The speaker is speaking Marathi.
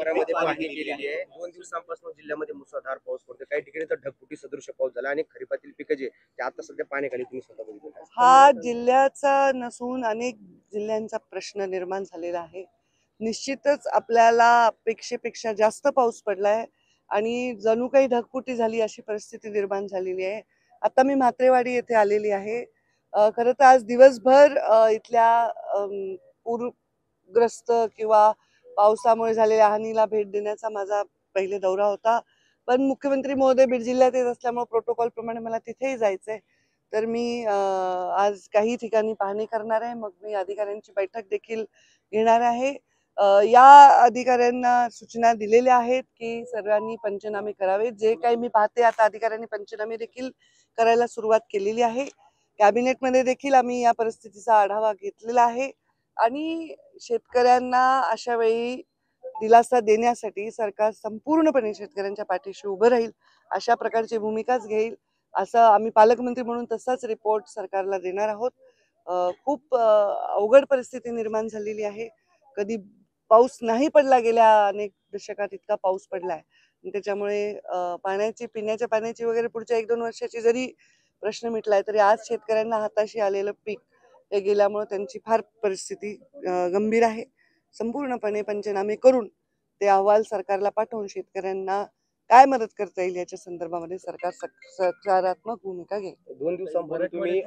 शहरामध्ये पाहणी केलेली आहे। 2 दिवसांपासून जिल्ह्यामध्ये मुसळधार पाऊस पडतोय। काही ठिकाणी तर ढगफुटी सदृश पाऊस झाला आणि खरीपातील पिकं जे ते आता सध्या पाण्याखाली तुम्ही स्वतः बघितलं। हा जिल्ह्याचा नसून अनेक जिल्ह्यांचा प्रश्न निर्माण झालेला आहे। निश्चितच आपल्याला अपेक्षेपेक्षा जास्त पाऊस पडलाय आणि जणू काही ढगफुटी झाली अशी परिस्थिती निर्माण झालेली आहे। आता मी म्हात्रेवाडी येथे आलेली आहे। खरं तर आज दिवसभर इथल्या पूरग्रस्त किंवा पावसामुळे झालेल्या हानीला भेट देण्याचा माझा पहिले दौरा होता, पण मुख्यमंत्री महोदय बीड जिल्ह्यात येत असल्यामुळे प्रोटोकॉल प्रमाणे मला तिथेही जायचंय। तर मी आज काही ठिकाणी पाहणी करणार आहे, मग मी अधिकाऱ्यांची बैठक देखील घेणार आहे। या अधिकाऱ्यांना सूचना दिलेल्या आहेत की सर्वांनी पंचनामे करावे। जे काही मी पाहते आता अधिकाऱ्यांनी पंचनामे देखील करायला सुरुवात केलेली आहे। कॅबिनेटमध्ये देखील आम्ही या परिस्थितीचा आढावा घेतलेला आहे आणि शेतकऱ्यांना अशा वेळी दिलासा देण्यासाठी सरकार संपूर्णपणे शेतकऱ्यांच्या पाठीशी उभं राहील, अशा प्रकारची भूमिकाच घेईल असं आम्ही पालकमंत्री म्हणून तसाच रिपोर्ट सरकारला देणार आहोत। खूप अवघड परिस्थिती निर्माण झालेली आहे। कधी पाऊस नाही पडला, गेल्या अनेक दशकात इतका पाऊस पडलाय, त्याच्यामुळे पिण्याच्या पाण्याची वगैरे पुढच्या 1-2 वर्षाची जरी प्रश्न मिटलाय तरी आज शेतकऱ्यांना हाताशी आलेलं पीक हे गेल्यामुळे त्यांची फार परिस्थिती गंभीर आहे। संपूर्णपणे पंचनामे करून ते अहवाल सरकारला पाठवून शेतकऱ्यांना काय मदत करता येईल याच्या संदर्भामध्ये सरकार सकारात्मक भूमिका घेईल। 2 दिवसांपूर्वी तुम्ही